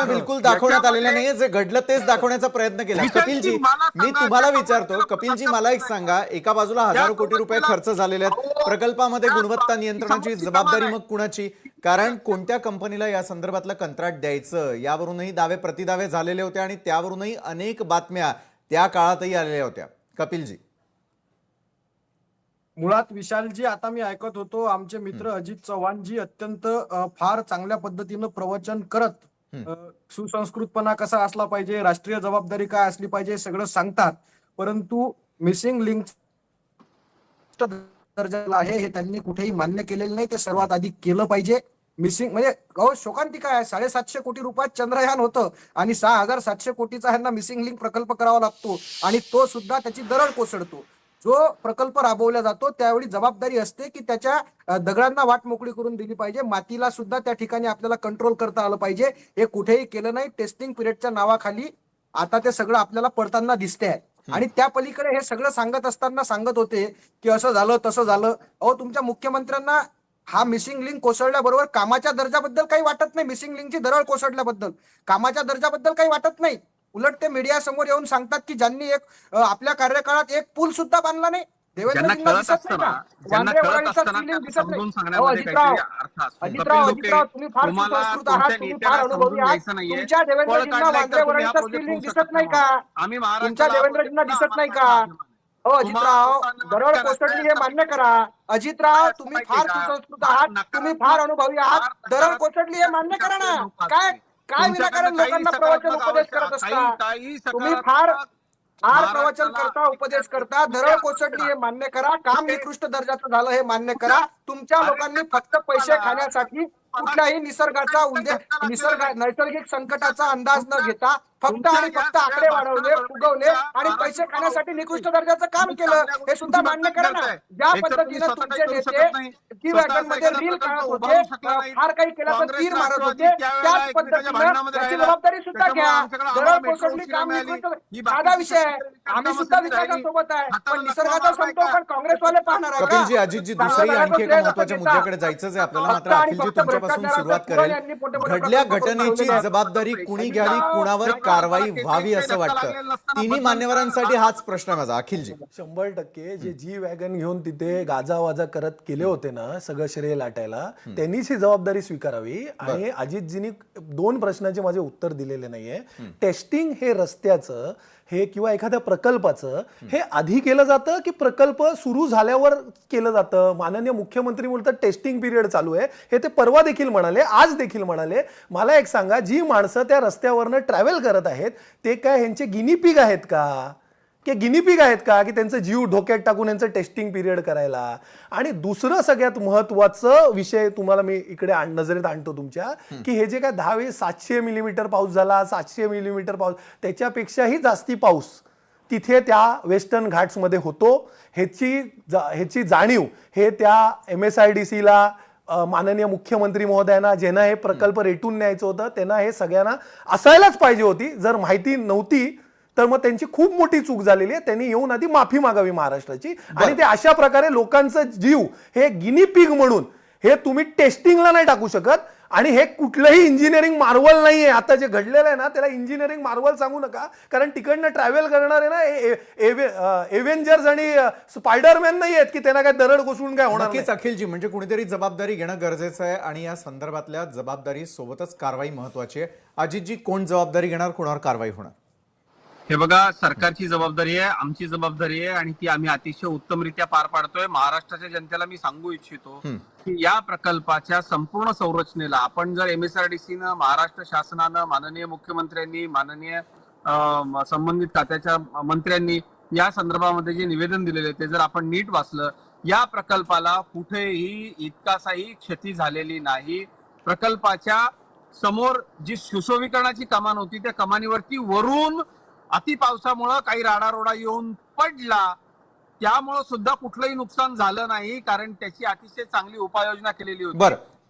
प्रयत्न बिलकुल दाखवण्यात आलेला नाहीये. जे घडलं तेच दाखवण्याचा प्रयत्न केला. कपिलजी, मी तुम्हाला विचारतो, कपिलजी मला एक सांगा, एका बाजूला हजारो कोटी रुपये खर्च झालेले आहेत प्रकल्पामध्ये, गुणवत्ता नियंत्रणाची जबाबदारी मग कुणाची? कारण कोणत्या कंपनीला या संदर्भातलं कंत्राट द्यायचं यावरूनही दावे प्रतिदावे झालेले होते आणि त्यावरूनही अनेक बातम्या त्या काळातही आलेल्या होत्या. कपिलजी, मुळात विशालजी, आता मी ऐकत होतो आमचे मित्र अजित चव्हाणजी अत्यंत फार चांगल्या पद्धतीनं प्रवचन करत सुसंस्कृतपणा कसा असला पाहिजे, राष्ट्रीय जबाबदारी काय असली पाहिजे सगळं सांगतात. परंतु मिसिंग लिंक दर्जाला आहे हे त्यांनी कुठेही मान्य केलेलं नाही. ते सर्वात आधी केलं पाहिजे. मिसिंग म्हणजे शोकांतिका आहे. 750 कोटी रुपयात चंद्रयान होतं आणि 6700 कोटीचा ह्यांना मिसिंग लिंक प्रकल्प करावा लागतो आणि तो सुद्धा त्याची दरड कोसळतो. जो प्रकल्प राबवला जातो त्यावेळी जबाबदारी असते की त्याच्या दगडांना वाट मोकळी करून दिली पाहिजे, मातीला सुद्धा त्या ठिकाणी आपल्याला कंट्रोल करता आलं पाहिजे. हे कुठेही केलं नाही. टेस्टिंग पिरियडच्या नावाखाली आता ते सगळं आपल्याला पडताना दिसतंय. आणि त्या पलीकडे हे सगळं सांगत असताना सांगत होते की असं झालं तसं झालं. तुमच्या मुख्यमंत्र्यांना हा मिसिंग लिंक कोसळल्याबरोबर कामाच्या दर्जाबद्दल काही वाटत नाही. मिसिंग लिंकची दरड कोसळल्याबद्दल कामाच्या दर्जाबद्दल काही वाटत नाही. उलट ते मीडिया समोर येऊन सांगतात की ज्यांनी आपल्या कार्यकाळात एक पूल सुद्धा बांधला नाही. देवेंद्रजींना दिसत नाही का? वांद्रे वराडीचा सिलिंग दिसत नाही. अजितराव, तुम्ही फार सुसंस्कृत आहात, तुम्ही फार अनुभवी आहात. तुमच्या देवेंद्रजींना वांद्रे वराडीचा सिलिंग दिसत नाही का? तुमच्या देवेंद्रजींना दिसत नाही का? अजितराव, दरड कोसळली हे मान्य करा. अजितराव, तुम्ही फार सुसंस्कृत आहात, तुम्ही फार अनुभवी आहात. दरड कोसळली हे मान्य करा ना. काय विनाकारण लोकांना प्रवचन उपदेश करत असता? तुम्ही फार प्रवचन करता, उपदेश करता. दरड कोसळली हे मान्य करा. काम निकृष्ट दर्जाचं झालं हे मान्य करा. तुमच्या लोकांनी फक्त पैसे खाण्यासाठी कुठल्याही नैसर्गिक संकटाचा अंदाज न घेता फक्त आणि फक्त आकडे वाढवले, फुगवले आणि पैसे खाण्यासाठी निकृष्ट दर्जाचं काम केलं हे सुद्धा मान्य करा ना. ज्या पद्धतीनं तुमचे नेते टी वॅगन मध्ये रील काढत होते, फार काही केलं तर तीर मारत होते, त्याच पद्धतीनं त्याची जबाबदारी सुद्धा घ्या. दरड कोसळली, काम निकृष्ट, साधा विषय आहे. आम्ही सुद्धा विकासासोबत आहे, पण निसर्गाचा समतोल काँग्रेसवाले पाहणार आहे का? कपिलजी, अजितजी, दुसरी आणखी एका महत्त्वाच्या मुद्द्याकडे जायचंच आहे आपल्याला. मात्र अखिलजी तुमच्यापासून सुरुवात करेल. घडल्या घटनेची जबाबदारी कुणी घ्यावी, कुणावर कारवाई व्हावी असं वाटतं? तिन्ही मान्यवरांसाठी हाच प्रश्न माझा. अखिलजी, 100% जे जी वॅगन घेऊन तिथे गाजावाजा करत केले होते ना सगळं श्रेय लाटायला, त्यांनीच ही जबाबदारी स्वीकारावी. आणि अजितजींनी 2 प्रश्नाचे माझे उत्तर दिलेले नाहीये. टेस्टिंग हे रस्त्याचं हे किंवा एखाद्या प्रकल्पाचं हे आधी केलं जातं की प्रकल्प सुरू झाल्यावर केलं जातं? माननीय मुख्यमंत्री बोलतात टेस्टिंग पिरियड चालू आहे. हे ते परवा देखील म्हणाले, आज देखील म्हणाले. मला एक सांगा, जी माणसं त्या रस्त्यावरनं ट्रॅव्हल करत आहेत ते काय ह्यांचे गिनीपिग आहेत का? की त्यांचा जीव धोक्यात टाकून यांचं टेस्टिंग पिरियड करायला? आणि दुसरं सगळ्यात महत्वाचं विषय तुम्हाला मी इकडे नजरेत आणतो तुमच्या, की हे जे काय 700 मिलीमीटर पाऊस झाला, 700 मिलीमीटर पाऊस, त्याच्यापेक्षाही जास्ती पाऊस तिथे त्या वेस्टर्न घाट्समध्ये होतो. ह्याची जाणीव हे त्या MSIDCला माननीय मुख्यमंत्री महोदयांना, ज्यांना हे प्रकल्प रेटून न्यायचं होतं, त्यांना हे सगळ्यांना असायलाच पाहिजे होती. जर माहिती नव्हती तर मग त्यांची खूप मोठी चूक झालेली आहे. त्यांनी येऊन आधी माफी मागावी महाराष्ट्राची. आणि ते अशा प्रकारे लोकांचं जीव हे गिनी पिग म्हणून हे तुम्ही टेस्टिंगला नाही टाकू शकत. आणि हे कुठलंही इंजिनिअरिंग मार्वल नाहीये. आता जे घडलेलं आहे ना त्याला इंजिनिअरिंग मार्वल सांगू नका, कारण तिकडनं ट्रॅव्हल करणारे ना एव्हेंजर्स आणि स्पायडरमॅन नाही आहेत की त्यांना काय दरड कोसळून काय होणार. नक्कीच अखिलजी, म्हणजे कुणीतरी जबाबदारी घेणं गरजेचं आहे आणि या संदर्भातल्या जबाबदारी सोबतच कारवाई महत्वाची आहे. अजितजी, कोण जबाबदारी घेणार, कोणावर कारवाई होणार? हे बघा, सरकारची जबाबदारी आहे, आमची जबाबदारी आहे आणि ती आम्ही अतिशय उत्तमरित्या पार पाडतोय. महाराष्ट्राच्या जनतेला मी सांगू इच्छितो की या प्रकल्पाच्या संपूर्ण संरचनेला आपण जर MSRDCनं, महाराष्ट्र शासनानं, माननीय मुख्यमंत्र्यांनी, माननीय संबंधित खात्याच्या मंत्र्यांनी या संदर्भामध्ये जे निवेदन दिलेले ते जर आपण नीट वाचलं, या प्रकल्पाला कुठेही इतकासाही क्षती झालेली नाही. प्रकल्पाच्या समोर जी सुशोभीकरणाची कमान होती त्या कमानीवरती वरून अति पावसामुळे काही राडारोडा येऊन पडला, त्यामुळे सुद्धा कुठलंही नुकसान झालं नाही, कारण त्याची अतिशय चांगली उपाययोजना केलेली होती.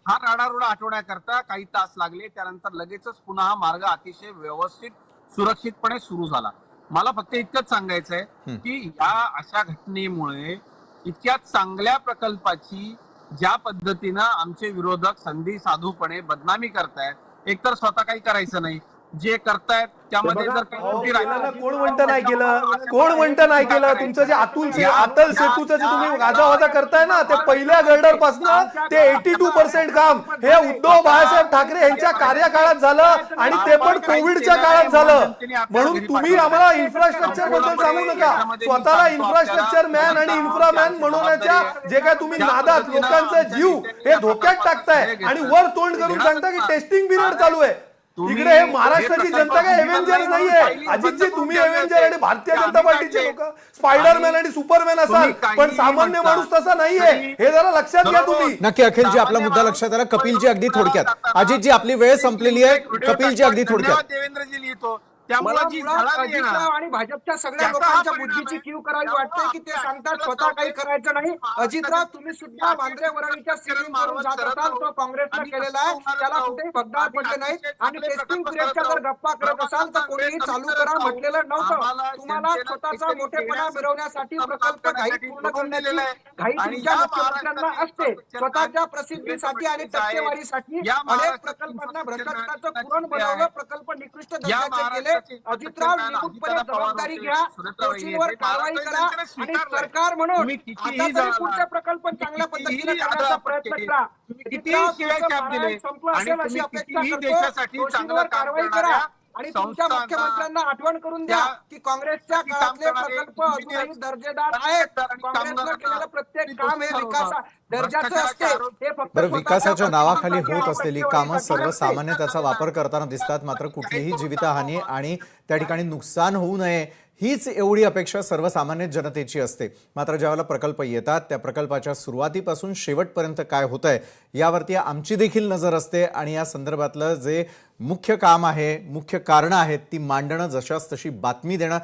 हा राडारोडा हटवण्याकरता काही तास लागले, त्यानंतर लगेचच पुन्हा हा मार्ग अतिशय व्यवस्थित सुरक्षितपणे सुरू झाला. मला फक्त इतकंच सांगायचं आहे की या अशा घटनेमुळे इतक्या चांगल्या प्रकल्पाची ज्या पद्धतीनं आमचे विरोधक संधी साधूपणे बदनामी करतायत, एकतर स्वतः काही करायचं नाही, जे करतायत त्यामध्ये जर काही अहो, त्रुटी केलं ना, राहिली- कोण म्हणतं नाही केलं, कोण म्हणतं नाही केलं. तुमचं जे अतुल सेतूचं जे तुम्ही गाजावाजा करताय ना, ते पहिल्या गर्डर पासून ते 82% काम हे उद्धव बाळासाहेब ठाकरे यांच्या कार्यकाळात झालं आणि ते पण कोविडच्या काळात झालं. म्हणून तुम्ही आम्हाला इन्फ्रास्ट्रक्चर बद्दल सांगू नका. स्वतःला इन्फ्रास्ट्रक्चर मॅन आणि इन्फ्रा मॅन म्हणण्याच्या जे काय तुम्ही नादात लोकांचा जीव हे धोक्यात टाकताय आणि वर तोंड करून सांगता की टेस्टिंग पिरियड चालू आहे. इकडे हे महाराष्ट्राची जनता काय एव्हेंजर नाहीये. अजितजी तुम्ही एव्हेंजर आणि भारतीय जनता पार्टीचे लोक स्पायडरमॅन आणि सुपरमॅन असाल, पण सामान्य माणूस तसा नाहीये, हे जरा लक्षात घ्या तुम्ही. नक्की अखिलजी, आपला मुद्दा लक्षात आला. कपिलजी अगदी थोडक्यात. अजितजी आपली वेळ संपलेली आहे. कपिलजी अगदी थोडक्यात. देवेंद्रजी लिहितो त्यामुळे मला जी मुळात झळा आहे ना, अजितराव आणि भाजपच्या सगळ्या त्याचा लोकांच्या हा बुद्धीची परिणाम कीव आहे. करावी वाटते की ते सांगतात स्वतः काही करायचं नाही. अजितराव तुम्ही सुद्धा वांद्रे वरळीच्या सिलिंग करून जात असाल, तो काँग्रेसनं केलेला आहे, त्याला कुठेही भगदाड पडले नाहीत. आणि टेस्टिंग पिरियडच्या जर गप्पा करत असाल तर कोणीही चालू करा म्हटलेलं नव्हतं. तुम्हाला स्वतःचा मोठेपणा मिळवण्यासाठी प्रकल्प घाई पूर्ण करण्याची घाई तुमच्या मुख्यमंत्र्यांना असते. स्वतःच्या प्रसिद्धीसाठी आणि टक्केवारीसाठी अनेक प्रकल्पांना भ्रष्टाचाराचं पुरण बनवलं, प्रकल्प निकृष्ट दर्जाचे केले. अजितराव निमूटपणे जबाबदारी घ्या, दोषींवर कारवाई करा आणि सरकार म्हणून आता तरी पुढचे प्रकल्प चांगल्या पद्धतीने करण्याचा प्रयत्न करा. अजितराव, तुमचं मारण संपलं असेल अशी अपेक्षा करतो. दोषींवर कारवाई करा आणि तुमच्या मुख्यमंत्र्यांना आठवण करून द्या की काँग्रेसच्या काळातले प्रकल्प अजूनही दर्जेदार आहेत. काँग्रेसनं केलेलं प्रत्येक काम हे विकास दर्जाचं असते. हे फक्त बरं, विकासाच्या स्वतःच्या नावाखाली होत बुद्धिमत्तेसाठी असलेली आणि कामं टक्केवारीसाठी सर्वसामान्य असते. त्याचा वापर करताना दिसतात. मात्र कुठलीही जीवितहानी आणि त्या ठिकाणी नुकसान होऊ नये हीच एवढी अपेक्षा सर्वसामान्य जनतेची असते. मात्र ज्यावेळेला प्रकल्प येतात त्या प्रकल्पाच्या सुरुवातीपासून शेवटपर्यंत काय होतंय यावरती आमची देखील नजर असते आणि या संदर्भातलं जे मुख्य काम आहे, मुख्य कारणं आहेत ती मांडणं, जशास तशी बातमी देणं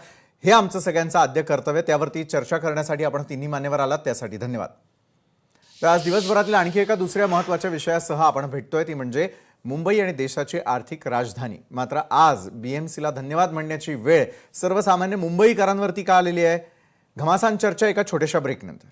हे आमचं सगळ्यांचं आद्य कर्तव्य. त्यावरती चर्चा करण्यासाठी आपण तिन्ही मान्यवर आलात, त्यासाठी धन्यवाद. तर आज दिवसभरातल्या आणखी एका दुसऱ्या महत्त्वाच्या विषयासह आपण भेटतोय, ती म्हणजे मुंबई आणि देशाची आर्थिक राजधानी. मात्र आज BMCला धन्यवाद म्हणण्याची वेळ सर्वसामान्य मुंबईकरांवरती का आलेली आहे? घमासान चर्चा एका छोट्याशा ब्रेकनंतर.